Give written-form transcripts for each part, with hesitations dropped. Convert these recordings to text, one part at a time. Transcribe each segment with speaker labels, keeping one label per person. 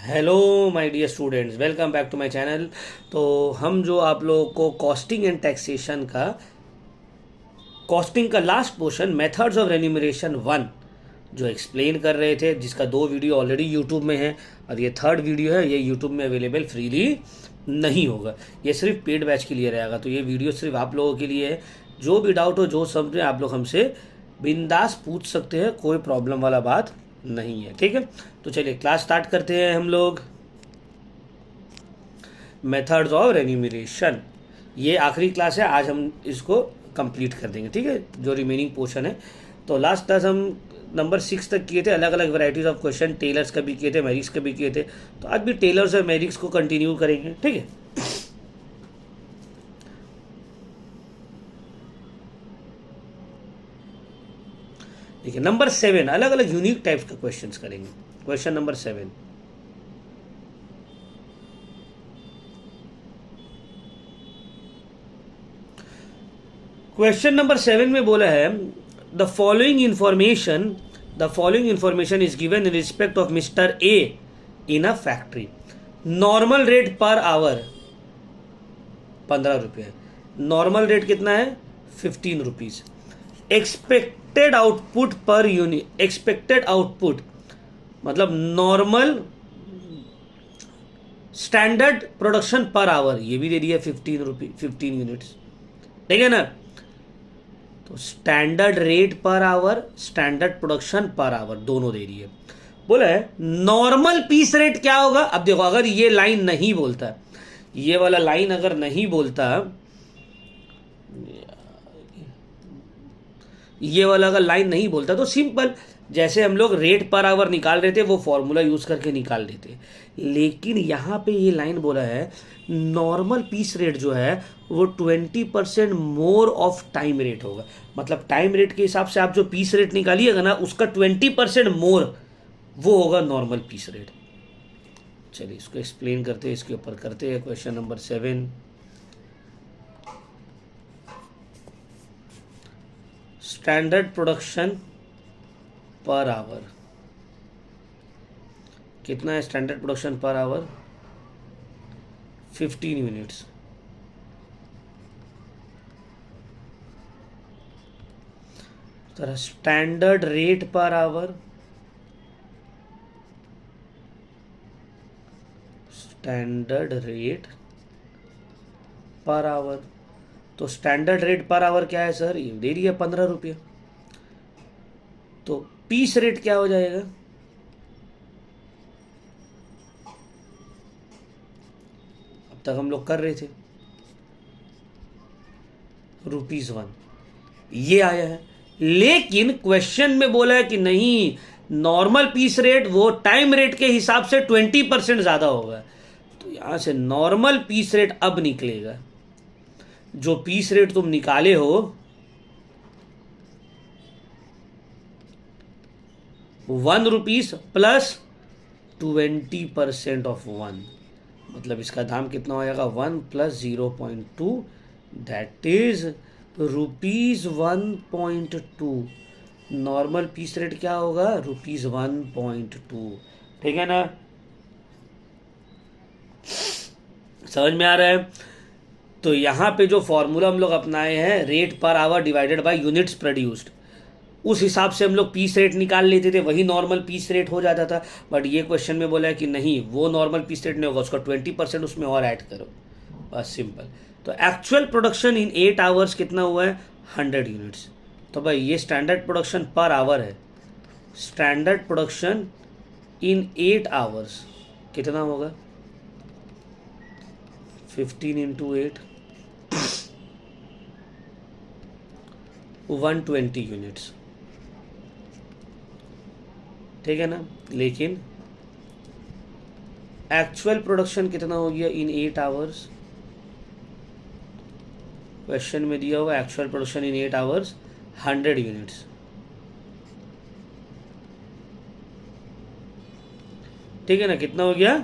Speaker 1: Hello my dear students, welcome back to my channel. तो हम जो आप लोगों को कॉस्टिंग एंड टैक्सेशन का कॉस्टिंग का last portion methods of remuneration one जो एक्सप्लेन कर रहे थे, जिसका 2 वीडियो ऑलरेडी यूट्यूब में है और ये थर्ड वीडियो है, ये यूट्यूब में अवेलेबल फ्रीली नहीं होगा। ये सिर्फ पेड बैच के लिए रहेगा। तो ये वीडियो सिर्फ आप लोगों के लिए है। जो भी डाउट हो, जो समझे, आप लोग हमसे बिंदास पूछ सकते हैं, कोई प्रॉब्लम वाला बात नहीं है। ठीक है, तो चलिए क्लास स्टार्ट करते हैं हम लोग। मेथड्स ऑफ रेन्यूमरेशन, ये आखिरी क्लास है, आज हम इसको कंप्लीट कर देंगे। ठीक है, जो रिमेनिंग पोर्शन है। तो लास्ट क्लास हम नंबर 6 तक किए थे, अलग अलग वैरायटीज ऑफ क्वेश्चन, टेलर्स का भी किए थे, मैरिक्स का भी किए थे। तो आज भी टेलर्स और मैरिक्स को कंटिन्यू करेंगे। ठीक है, देखिए नंबर 7 अलग अलग यूनिक टाइप्स का क्वेश्चंस करेंगे। क्वेश्चन नंबर 7, क्वेश्चन नंबर 7 में बोला है the following information is given in respect of Mister A in a factory. Normal rate per hour 15 रुपये। नॉर्मल रेट कितना है? 15 rupees. Expected output per unit, expected output मतलब normal standard production per hour, ये भी दे दिया 15 units. ठीक है ना। तो standard rate per hour, standard production per our दोनों दे रही है। बोला है नॉर्मल पीस रेट क्या होगा। अब देखो, अगर ये लाइन नहीं बोलता, ये वाला लाइन अगर नहीं बोलता, ये वाला अगर लाइन नहीं बोलता, तो सिंपल जैसे हम लोग रेट पर आवर निकाल रहे थे वो फॉर्मूला यूज करके निकाल लेते। लेकिन यहां पे ये लाइन बोला है नॉर्मल पीस रेट जो है वो 20% मोर ऑफ टाइम रेट होगा। मतलब टाइम रेट के हिसाब से आप जो पीस रेट निकालिएगा ना, उसका 20% मोर वो होगा नॉर्मल पीस रेट। चलिए इसको एक्सप्लेन करते हैं, इसके ऊपर करते हैं। Question number 7, standard production per hour कितना है? Standard production per hour 15 units. तरह standard rate per hour, standard rate per hour. तो स्टैंडर्ड रेट पर आवर क्या है सर? ये दे दिया 15 रुपये। तो पीस रेट क्या हो जाएगा? अब तक हम लोग कर रहे थे ₹1 ये आया है। लेकिन क्वेश्चन में बोला है कि नहीं, नॉर्मल पीस रेट वो टाइम रेट के हिसाब से 20% ज्यादा होगा। तो यहां से नॉर्मल पीस रेट अब निकलेगा। जो पीस रेट तुम निकाले हो ₹1 प्लस 20% ऑफ 1, मतलब इसका दाम कितना हो जाएगा? 1 plus 0.2, that is ₹1.2। Normal piece rate क्या होगा? ₹1.2। ठीक है ना, समझ में आ रहा है? तो यहां पे जो फॉर्मूला हम लोग अपनाए हैं, rate per our divided by units produced, उस हिसाब से हम लोग पीस रेट निकाल लेते थे, वही नॉर्मल पीस रेट हो जाता था। बट ये क्वेश्चन में बोला है कि नहीं, वो नॉर्मल पीस रेट नहीं होगा, उसका 20% उसमें और ऐड करो, बस सिंपल। तो एक्चुअल प्रोडक्शन इन 8 आवर्स कितना हुआ है? 100 यूनिट्स। तो भाई ये स्टैंडर्ड प्रोडक्शन पर आवर है। स्टैंडर्ड प्रोडक्शन इन 8 आवर्स कितना होगा? 15 इंटू 8, 120 यूनिट्स। ठीक है ना। लेकिन एक्चुअल प्रोडक्शन कितना हो गया इन 8 आवर्स? क्वेश्चन में दिया हुआ एक्चुअल प्रोडक्शन इन 8 आवर्स 100 यूनिट्स। ठीक है ना, कितना हो गया?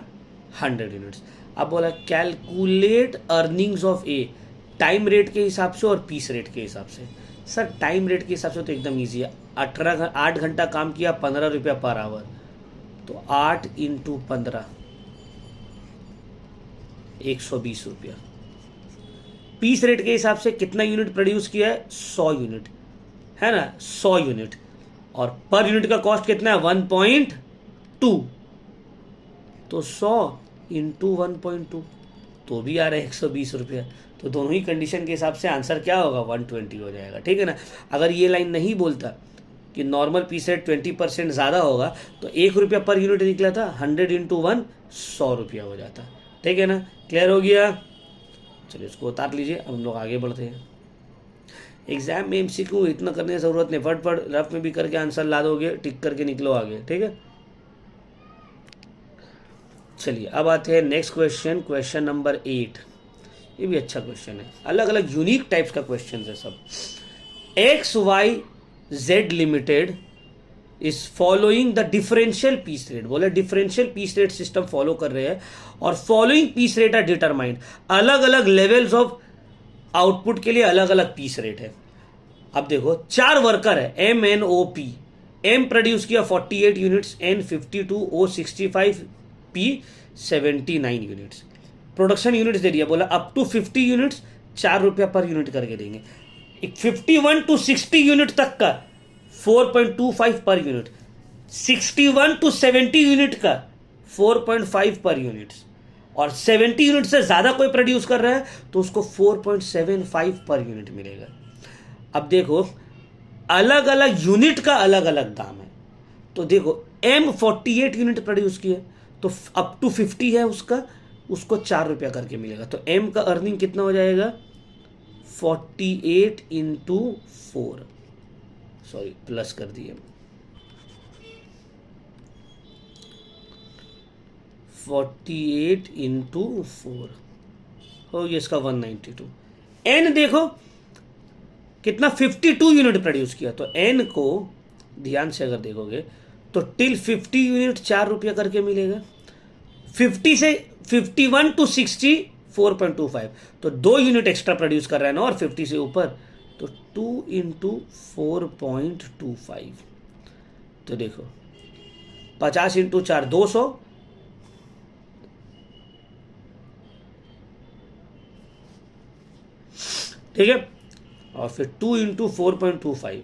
Speaker 1: 100 यूनिट्स। अब बोला calculate earnings of A, time rate के हिसाब से और पीस रेट के हिसाब से। सर टाइम रेट के हिसाब से तो एकदम ईजी है। 8 घंटा काम किया, 15 रुपया पर आवर। तो 8 इंटू 15 120 रुपया। पीस रेट के हिसाब से कितना यूनिट प्रोड्यूस किया है? 100 यूनिट, है ना, 100 यूनिट। और पर यूनिट का कॉस्ट कितना है? 1.2। तो 100 इंटू 1.2 तो भी आ रहा है 120 रुपया। तो दोनों ही कंडीशन के हिसाब से आंसर क्या होगा? 120 हो जाएगा, ठीक है ना। अगर ये लाइन नहीं बोलता कि नॉर्मल पीस रेट 20% ज़्यादा होगा तो 1 रुपया पर यूनिट निकला था, 100 इंटू 1 100 रुपया हो जाता, ठीक है ना। क्लियर हो गया? चलिए इसको उतार लीजिए, अब हम लोग आगे बढ़ते हैं। एग्जाम में एमसीक्यू इतना करने की ज़रूरत नहीं, फट रफ में भी करके आंसर ला दोगे, टिक करके निकलो आगे, ठीक है। चलिए अब आते हैं नेक्स्ट क्वेश्चन, क्वेश्चन नंबर 8। ये भी अच्छा क्वेश्चन है, अलग अलग यूनिक टाइप्स का क्वेश्चन है सब। XYZ limited is following the differential piece rate. बोले differential piece rate system follow कर रहे हैं और following piece rate are determined. अलग अलग लेवल्स ऑफ आउटपुट के लिए अलग अलग पीस रेट है। अब देखो 4 वर्कर है MNOP। M प्रोड्यूस किया 48 units, N 52, O 65, P 79 units. Production units दे दिया, बोला अप टू 50 यूनिट्स 4 रुपया पर यूनिट करके देंगे। 51 टू 60 यूनिट तक का 4.25 पर यूनिट, 61 टू 70 यूनिट का 4.5 पर यूनिट, और 70 यूनिट से ज़्यादा कोई प्रोड्यूस कर रहा है तो उसको 4.75 पर यूनिट मिलेगा। अब देखो अलग अलग यूनिट का अलग अलग दाम है। तो देखो M 48 यूनिट प्रोड्यूस किया तो अप टू 50 है उसका, उसको 4 रुपया करके मिलेगा। तो M का अर्निंग कितना हो जाएगा? 48 इंटू 4, सॉरी प्लस कर दिए, 48 इंटू 4 हो गया इसका 192। N देखो कितना 52 यूनिट प्रोड्यूस किया। तो N को ध्यान से अगर देखोगे तो टिल 50 यूनिट 4 रुपया करके मिलेगा। 50 से 51 टू 60 4.25, तो 2 यूनिट एक्स्ट्रा प्रोड्यूस कर रहा है ना, और 50 से ऊपर तो 2 इंटू 4.25। तो देखो 50 इंटू 4 200, ठीक है, और फिर 2 इंटू 4.25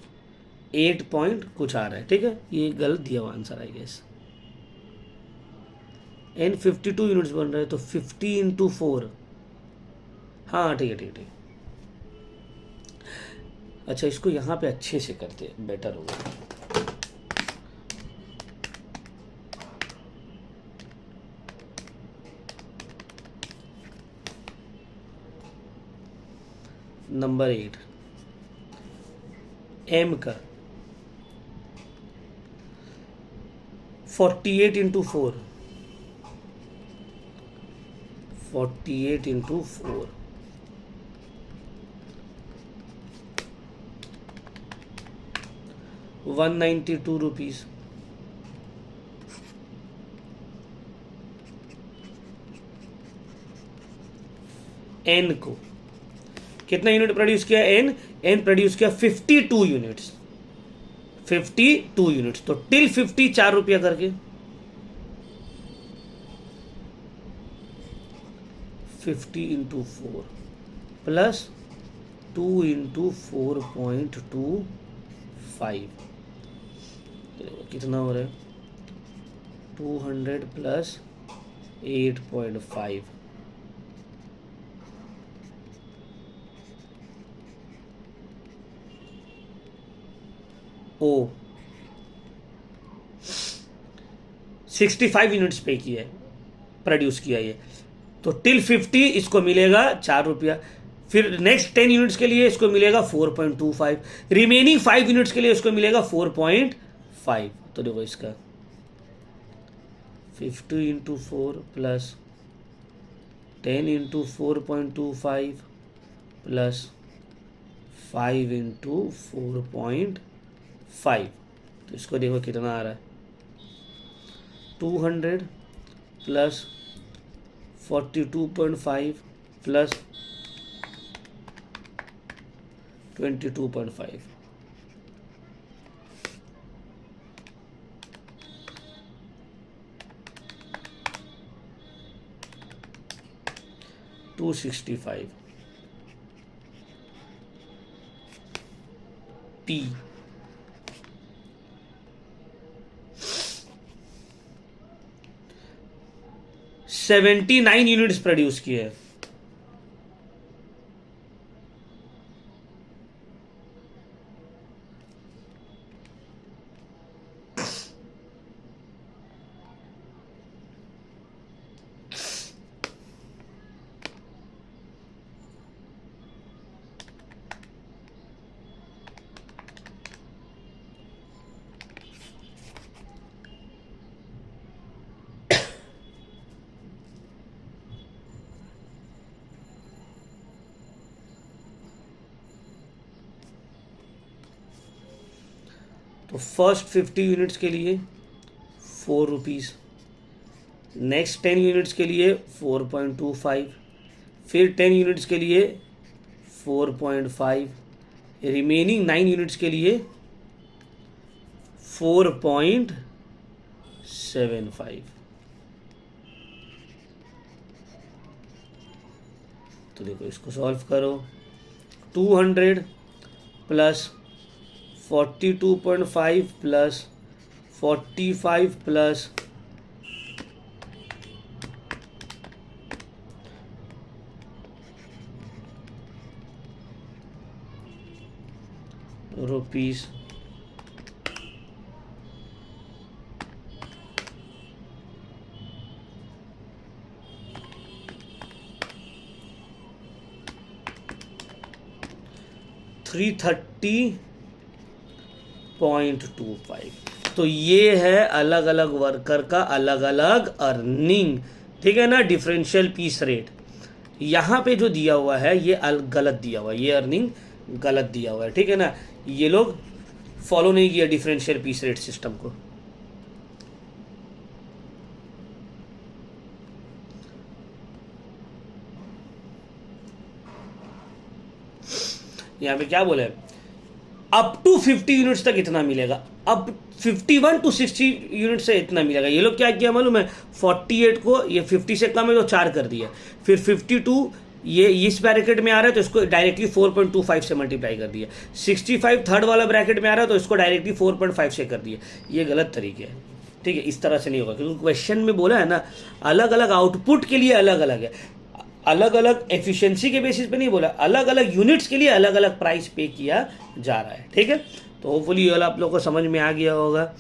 Speaker 1: 8 पॉइंट कुछ आ रहा है, ठीक है। ये गलत दिया हुआ answer I guess. N 52 units बन रहे हैं तो 50 इंटू 4, हाँ ठीक है ठीक है ठीक है। अच्छा इसको यहाँ पे अच्छे से करते बेटर होगा। नंबर 8 M का 48 इंटू 4, 48 इंटू 4 192 रुपीज। N को कितना यूनिट प्रोड्यूस किया? N प्रोड्यूस किया 52 यूनिट्स, 52 यूनिट्स, तो टिल 50 4 रुपया करके 50 इंटू 4 प्लस 2 इंटू 4.25, कितना हो रहा है? 200 प्लस 8.5, ओ 65 यूनिट्स पे किया है, प्रोड्यूस किया ये, तो टिल 50 इसको मिलेगा 4 रुपया। फिर नेक्स्ट 10 यूनिट्स के लिए इसको मिलेगा 4.25, रिमेनिंग 5 यूनिट्स के लिए इसको मिलेगा 4.5। तो देखो इसका 50 into 4 plus 10 into 4.25 plus 5 into 4.5, तो इसको देखो कितना आ रहा है? 200 plus 42.5 plus 22.5, 265 P 79 units produce किए हैं। तो फर्स्ट 50 यूनिट्स के लिए 4 रुपीज़, नेक्स्ट 10 यूनिट्स के लिए 4.25, फिर 10 यूनिट्स के लिए 4.5, रिमेनिंग 9 यूनिट्स के लिए 4.75। तो देखो इसको सॉल्व करो। 200 प्लस 42.5 प्लस 45 प्लस रुपीस 330.25। तो ये है अलग अलग वर्कर का अलग अलग अर्निंग, ठीक है ना, डिफरेंशियल पीस रेट। यहाँ पे जो दिया हुआ है ये गलत दिया हुआ है, ये अर्निंग गलत दिया हुआ है, ठीक है ना। ये लोग फॉलो नहीं किया डिफरेंशियल पीस रेट सिस्टम को। यहाँ पे क्या बोला है, अप टू 50 यूनिट्स तक इतना मिलेगा, अब 51 to 60 यूनिट से इतना मिलेगा। ये लोग क्या किया मालूम है, 48 को ये 50 से कम है तो 4 कर दिया, फिर 52 ये इस ब्रैकेट में आ रहा है तो इसको डायरेक्टली 4.25 से मल्टीप्लाई कर दिया, 65 थर्ड वाला ब्रैकेट में आ रहा है तो इसको डायरेक्टली 4.5 से कर दिया। ये गलत तरीके है, ठीक है, इस तरह से नहीं होगा, क्योंकि क्वेश्चन में बोला है ना अलग अलग आउटपुट के लिए अलग अलग है, अलग अलग एफिशिएंसी के बेसिस पे नहीं बोला, अलग अलग यूनिट्स के लिए अलग अलग प्राइस पे किया जा रहा है, ठीक है। तो होपफुली ये वाला आप लोग को समझ में आ गया होगा,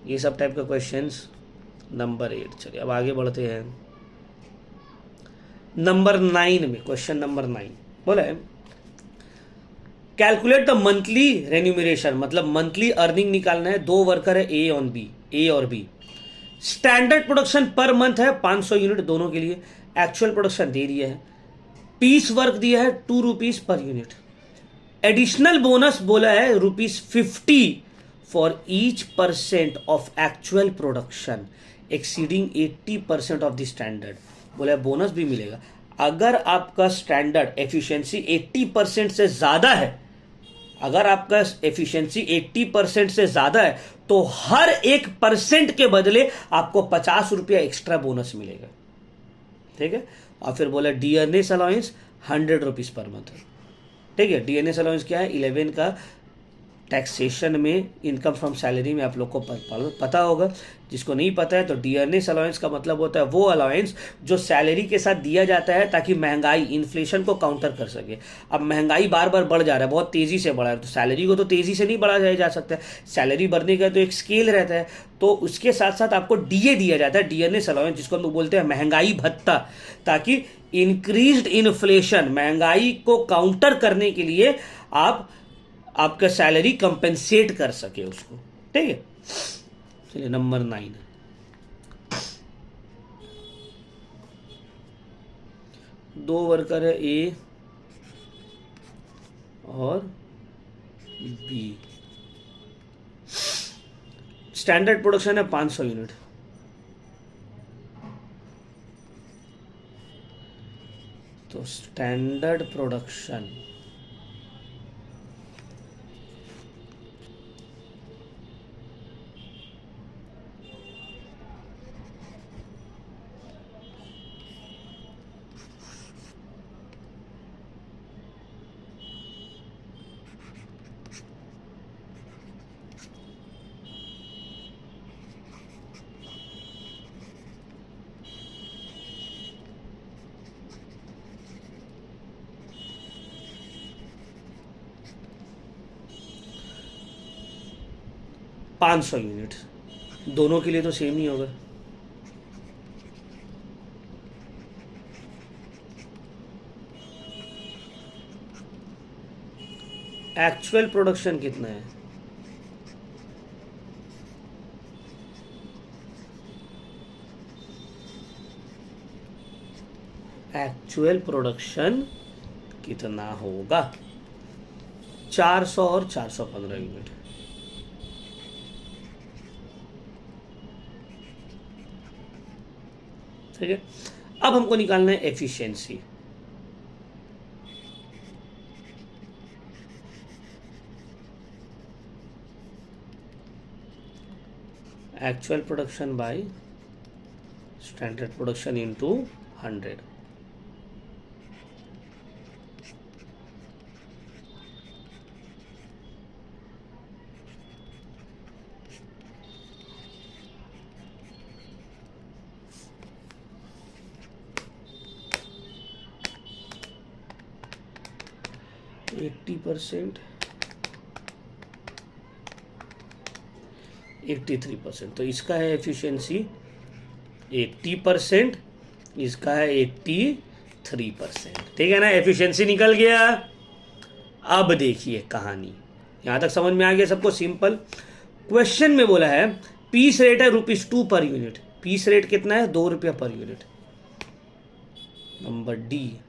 Speaker 1: ये सब टाइप का क्वेश्चंस। नंबर 8, चलिए अब आगे बढ़ते हैं। नंबर 9 में, क्वेश्चन नंबर 9 बोला है कैलकुलेट द मंथली रेन्यूमरेशन, मतलब मंथली अर्निंग निकालना है। 2 वर्कर है ए और B. Standard production per month है 500 यूनिट दोनों के लिए, एक्चुअल प्रोडक्शन दे दिया है, पीस वर्क दिया है 2 rupees per unit, additional bonus बोला है ₹50 for each % of actual production exceeding 80% of the standard, बोला है बोनस भी मिलेगा। अगर आपका स्टैंडर्ड एफिशिएंसी 80% से ज्यादा है, अगर आपका एफिशिएंसी 80% से ज्यादा है तो हर 1% के बदले आपको 50 रुपया एक्स्ट्रा बोनस मिलेगा, ठीक है। और फिर बोला DNS allowance 100 rupees per month, ठीक है। डीएनएस अलाउंस क्या है, 11 का टैक्सेशन में इनकम फ्रॉम सैलरी में आप लोग को पता होगा, जिसको नहीं पता है तो डीएनएस अलाउंस का मतलब होता है वो अलाउंस जो सैलरी के साथ दिया जाता है ताकि महंगाई इन्फ्लेशन को काउंटर कर सके। अब महंगाई बार बार बढ़ जा रहा है, बहुत तेजी से बढ़ा है, तो सैलरी को तो तेजी से नहीं बढ़ाया जा सकता है, सैलरी बढ़ने का तो एक स्केल रहता है, तो उसके साथ साथ आपको डीए दिया जाता है, डीएनएस अलाउंस, जिसको हम लोग बोलते हैं महंगाई भत्ता, ताकि इंक्रीज्ड इन्फ्लेशन, महंगाई को काउंटर करने के लिए आपका सैलरी कंपेंसेट कर सके उसको, ठीक है। चलिए नंबर 9, दो वर्कर है ए और बी, स्टैंडर्ड प्रोडक्शन है 500 यूनिट, तो स्टैंडर्ड प्रोडक्शन 500 यूनिट्स, दोनों के लिए तो सेम ही होगा। एक्चुअल प्रोडक्शन कितना है? एक्चुअल प्रोडक्शन कितना होगा? 400 और 415 यूनिट। ठीक है, अब हमको निकालना है efficiency. Actual production by standard production into 100। Eighty percent, 83%, तो इसका है एफिशिएंसी 80%, इसका है 83%। ठीक है ना, एफिशिएंसी निकल गया। अब देखिए कहानी, यहां तक समझ में आ गया सबको? सिंपल। क्वेश्चन में बोला है पीस रेट है ₹2 पर यूनिट। पीस रेट कितना है? ₹2 पर यूनिट। Number D.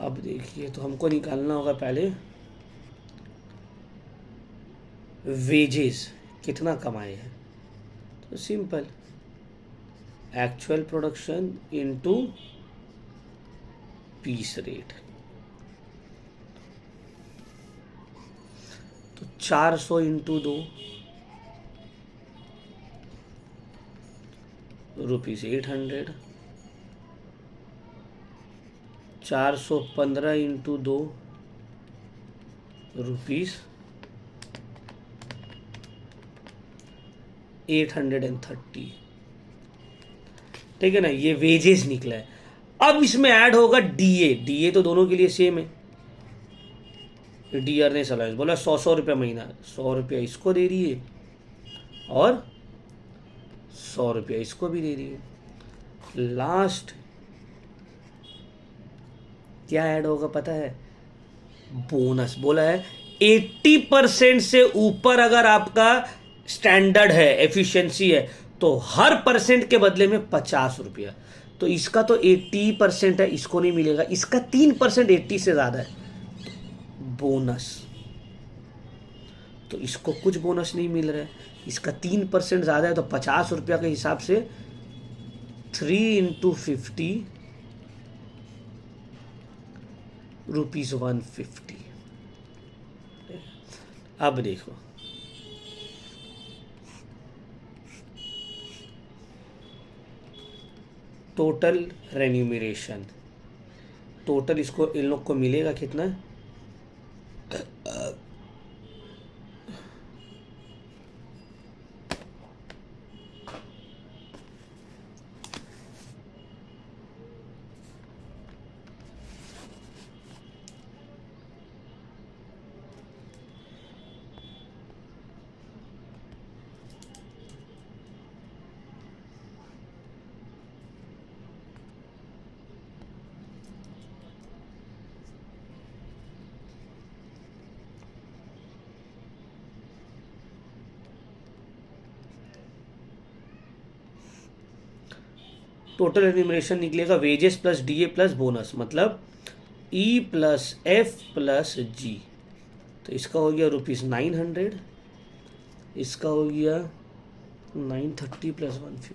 Speaker 1: अब देखिए, तो हमको निकालना होगा पहले वेजेस कितना कमाए हैं। तो simple, actual production into piece rate. तो 400 इंटू 2, ₹800। 415 इंटू 2, ₹830। ठीक है ना, ये वेजेस निकला है। अब इसमें ऐड होगा डीए। डीए तो दोनों के लिए सेम है। डियरनेस अलाउंस बोला 100 महीना, ₹100 इसको दे रही है और ₹100 इसको भी दे रही है। लास्ट क्या ऐड होगा पता है? बोनस। बोला है 80% से ऊपर अगर आपका स्टैंडर्ड है, एफिशिएंसी है, तो हर परसेंट के बदले में ₹50। तो इसका तो 80% है, इसको नहीं मिलेगा। इसका 3% 80 से ज्यादा है, बोनस। तो इसको कुछ बोनस नहीं मिल रहा है। इसका 3% ज्यादा है, तो ₹50 के हिसाब से 3 इंटू 50, ₹150। अब देखो, टोटल रेन्यूमरेशन, टोटल इसको इन लोग को मिलेगा कितना? टोटल रेन्यूमरेशन निकलेगा wages plus DA plus bonus, मतलब ई प्लस एफ प्लस जी। तो इसका हो गया ₹900, इसका हो गया 930 प्लस 150,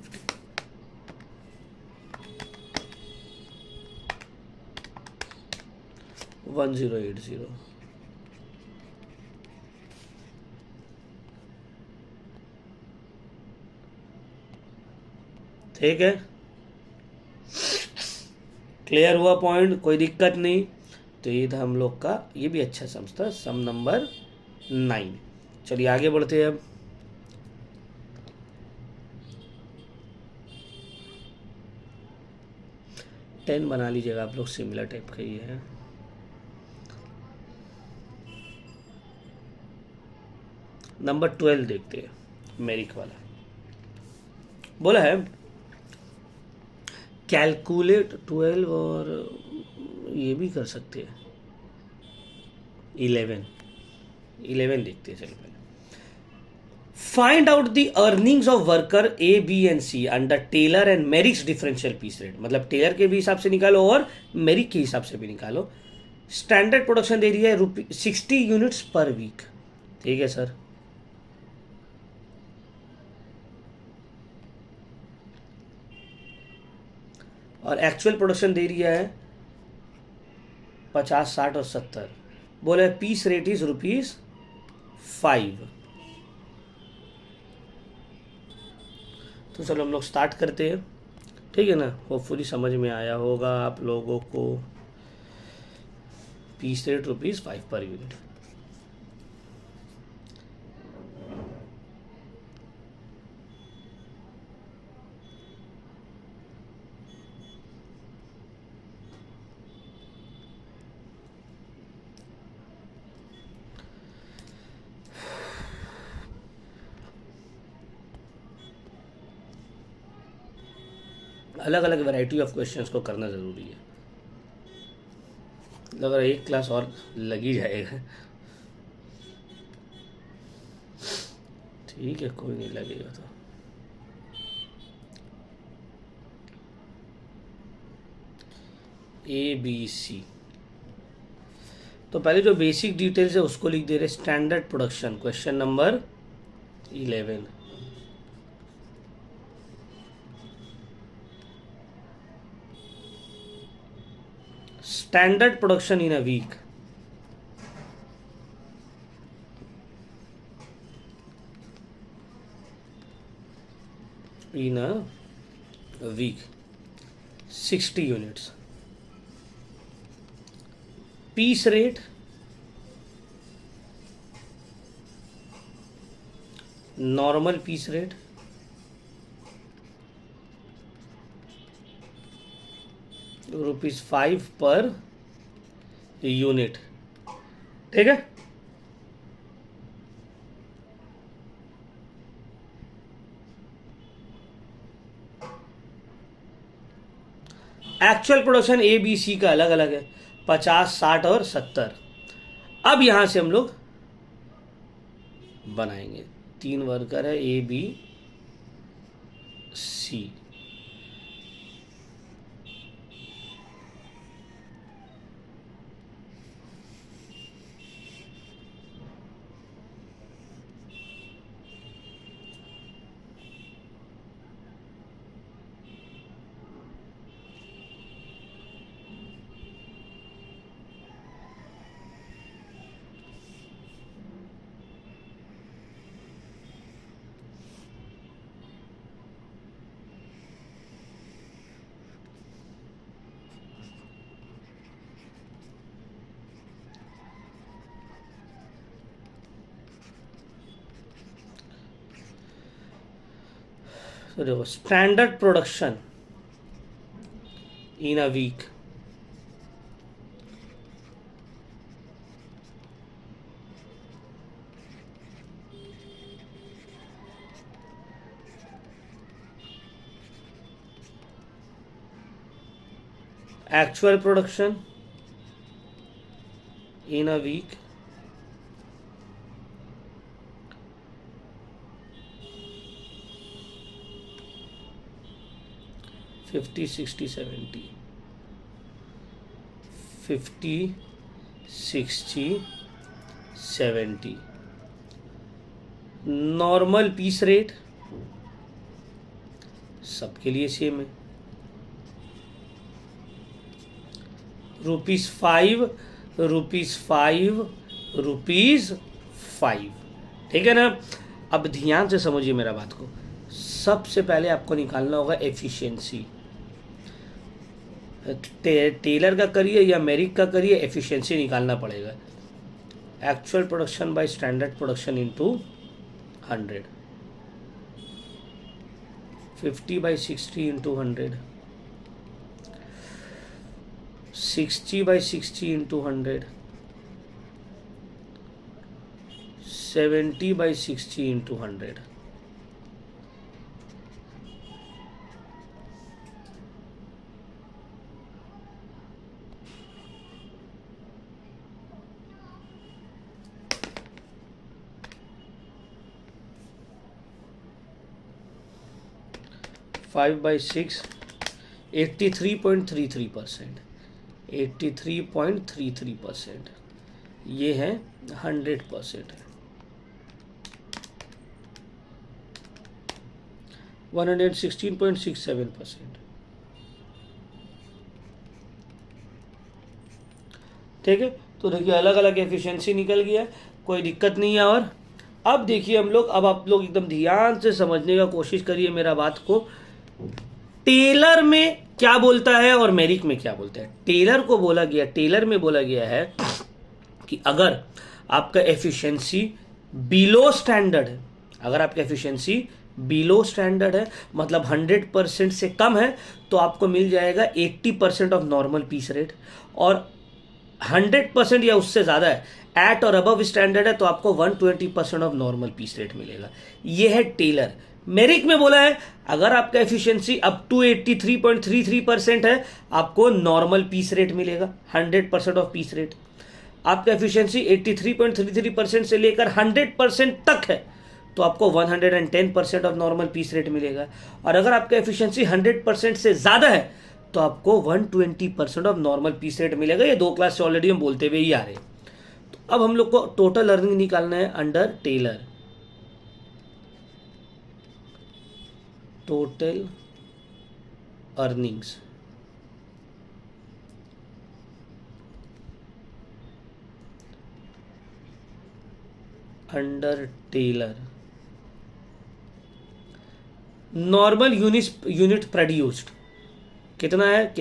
Speaker 1: 1080। ठीक है, क्लियर हुआ पॉइंट, कोई दिक्कत नहीं। तो ये था हम लोग का, ये भी अच्छा सम था, सम नंबर 9। चलिए आगे बढ़ते हैं अब। टेन बना लीजिएगा आप लोग, सिमिलर टाइप का ये है। नंबर 12 देखते हैं, मेरिक वाला। बोला है कैलकुलेट 12, और ये भी कर सकते हैं 11 देखते हैं। चलो पहले find out the earnings of worker A B and C under Taylor and Merrick's differential piece rate. मतलब टेलर के भी हिसाब से निकालो और मेरिक के हिसाब से भी निकालो। स्टैंडर्ड प्रोडक्शन दे रही है 60 यूनिट्स पर वीक। ठीक है सर, और एक्चुअल प्रोडक्शन दे रही है 50, 60 और 70। बोले पीस रेट इज ₹5। तो चलो हम लोग स्टार्ट करते हैं, ठीक है ना। होपफुली समझ में आया होगा आप लोगों को। Piece rate ₹5 per unit. अलग अलग वैरायटी ऑफ क्वेश्चंस को करना ज़रूरी है। अगर एक क्लास और लगी जाएगा, ठीक है, कोई नहीं लगेगा तो। ए बी सी, तो पहले जो बेसिक डिटेल्स है उसको लिख दे रहे। Standard production, question number 11। Standard production in a week. In a week, 60 units. Piece rate, normal piece rate, ₹5 पर यूनिट। ठीक है, actual production A B C का अलग अलग है, 50, 60 और 70। अब यहां से हम लोग बनाएंगे। 3 वर्कर है, ए बी सी। तो देखो, standard production in a week, actual production in a week, fifty, 60, 70, 50, 60, 70। Normal piece rate सबके लिए सेम है, ₹5, ₹5, ₹5। ठीक है ना। अब ध्यान से समझिए मेरा बात को। सबसे पहले आपको निकालना होगा एफिशिएंसी। टेलर का करिए या मेरिक का करिए, एफिशिएंसी निकालना पड़ेगा। Actual production by standard production into 100, 50/60 into 100, 60/60 into 100, 70/60 into 100। Five by six 83.33%, 83.33%, ये है 100% है, 116.67%। ठीक है, तो देखिए अलग अलग एफिशिएंसी निकल गया, कोई दिक्कत नहीं है। और अब देखिए हम लोग, अब आप लोग एकदम ध्यान से समझने का कोशिश करिए मेरा बात को। टेलर में क्या बोलता है और मेरिक में क्या बोलता है। टेलर में बोला गया है कि अगर आपका एफिशिएंसी बिलो स्टैंडर्ड है, अगर आपका एफिशिएंसी बिलो स्टैंडर्ड है मतलब 100% से कम है, तो आपको मिल जाएगा 80% ऑफ नॉर्मल पीस रेट, और 100% या उससे ज़्यादा है, एट और अबव स्टैंडर्ड है, तो आपको 120% ऑफ नॉर्मल पीस रेट मिलेगा। ये है टेलर। मेरिक में बोला है अगर आपका एफिशिएंसी अप टू 83.33% है, आपको नॉर्मल पीस रेट मिलेगा, 100% ऑफ पीस रेट। आपका एफिशिएंसी 83.33% से लेकर 100% तक है, तो आपको 110% ऑफ नॉर्मल पीस रेट मिलेगा। और अगर आपका एफिशिएंसी 100% से ज़्यादा है, तो आपको 120% ऑफ नॉर्मल पीस रेट मिलेगा। ये 2 क्लास से ऑलरेडी हम बोलते हुए ही आ रहे हैं। तो अब हम लोग को टोटल अर्निंग निकालना है under Taylor. Total earnings under Taylor. Normal unit produced कितना है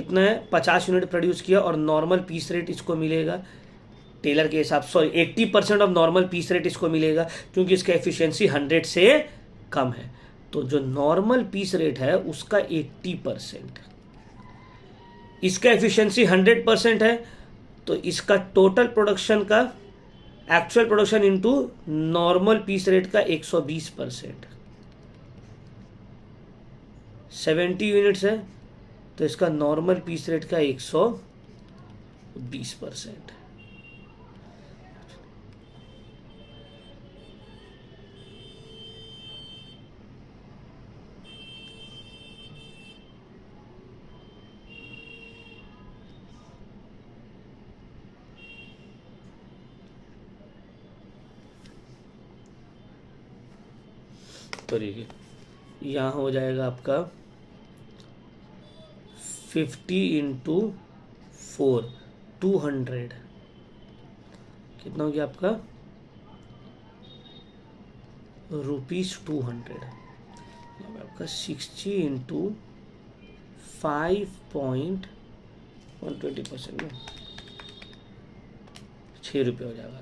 Speaker 1: 50 यूनिट प्रोड्यूस किया, और नॉर्मल पीस रेट इसको मिलेगा टेलर के हिसाब से, 80% ऑफ नॉर्मल पीस रेट इसको मिलेगा क्योंकि इसका एफिशिएंसी 100 से कम है। तो जो नॉर्मल पीस रेट है उसका 80%, इसका एफिशिएंसी 100% है, तो इसका टोटल प्रोडक्शन का actual production into normal piece rate का 120%, 70 यूनिट्स है, तो इसका नॉर्मल पीस रेट का 120%। तो देखिए यहाँ हो जाएगा आपका 50 इंटू 4 200, कितना हो गया आपका ₹200। आपका 60 इंटू 5.120% में 6 रुपये हो जाएगा,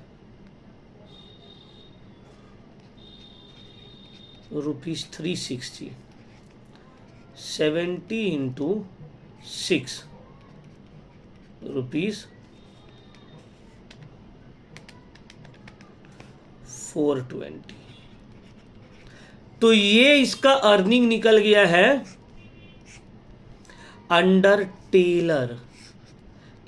Speaker 1: ₹360। 70 इंटू 6 ₹420। तो ये इसका अर्निंग निकल गया है अंडर टेलर,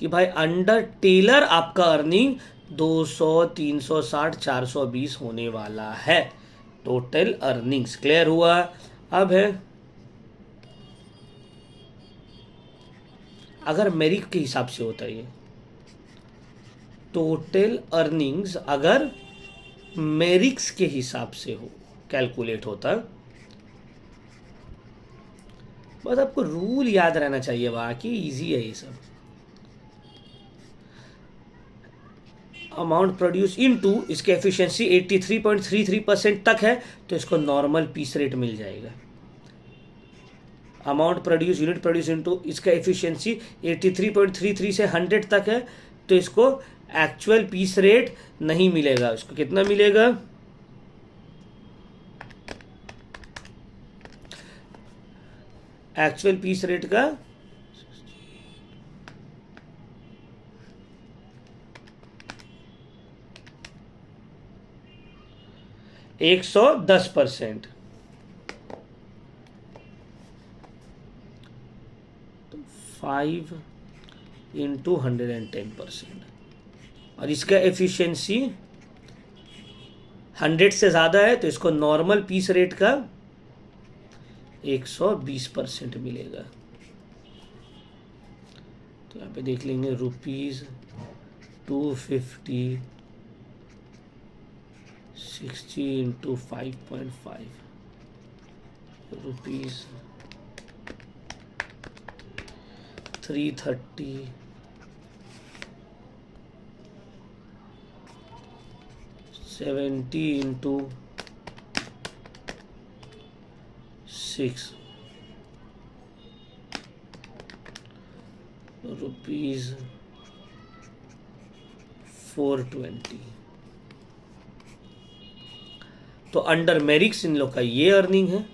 Speaker 1: कि भाई अंडर टेलर आपका अर्निंग 200, 360, 420 होने वाला है। टोटल अर्निंग्स क्लियर हुआ। अब है अगर मेरिट के हिसाब से होता है, ये टोटल अर्निंग्स अगर मेरिक्स के हिसाब से हो कैलकुलेट होता, बस आपको रूल याद रहना चाहिए, बाकी इजी है ये सब। अमाउंट प्रोड्यूस इनटू इसके एफिशिएंसी 83.33% तक है, तो इसको नॉर्मल पीस रेट मिल जाएगा। Amount produce unit produce into, इसका एफिशिएंसी 83.33 से 100 तक है, तो इसको एक्चुअल पीस रेट नहीं मिलेगा। इसको कितना मिलेगा? एक्चुअल पीस रेट का 110%। तो 5 इंटू 110%, और इसका एफिशिएंसी 100 से ज़्यादा है, तो इसको नॉर्मल पीस रेट का 120% मिलेगा। तो यहाँ पे देख लेंगे ₹250, 60 इंटू 5.5, ₹330, 70 इंटू 6, ₹420। तो अंडर मेरिक्स इन लोग का ये अर्निंग है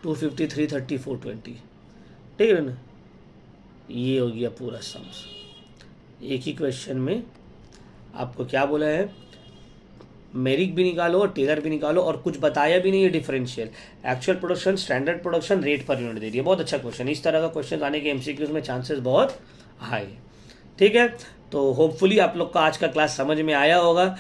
Speaker 1: 250, 330, 420, ठीक है ना। ये हो गया पूरा सम्स। एक ही क्वेश्चन में आपको क्या बोला है, मेरिक भी निकालो और टेलर भी निकालो, और कुछ बताया भी नहीं है differential, actual production, standard production, rate per unit दे दिया। बहुत अच्छा क्वेश्चन, इस तरह का क्वेश्चन आने के एमसीक्यूज में चांसेस बहुत हाई है, ठीक है। तो होपफुली आप लोग का आज का क्लास समझ में आया होगा।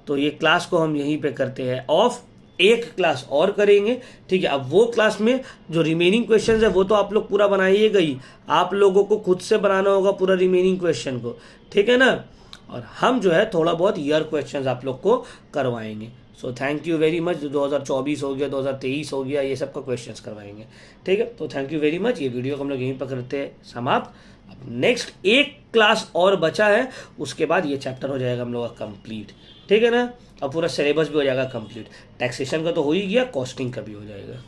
Speaker 1: तो ये क्लास को हम यहीं पे करते हैं ऑफ, एक क्लास और करेंगे, ठीक है। अब वो क्लास में जो रिमेनिंग क्वेश्चंस है वो तो आप लोग पूरा बनाइएगा ही, आप लोगों को खुद से बनाना होगा पूरा रिमेनिंग क्वेश्चन को, ठीक है ना। और हम जो है थोड़ा बहुत ईयर क्वेश्चंस आप लोग को करवाएंगे। So thank you very much. 2024 हो गया, 2023 हो गया, ये सब का क्वेश्चंस करवाएंगे, ठीक है। तो थैंक यू वेरी मच। ये वीडियो को हम लोग यहीं पर करते हैं समाप्त। अब नेक्स्ट एक क्लास और बचा है, उसके बाद ये चैप्टर हो जाएगा हम लोग का कंप्लीट, ठीक है ना। अब पूरा सिलेबस भी हो जाएगा कंप्लीट। टैक्सेशन का तो हो ही गया, कॉस्टिंग का भी हो जाएगा।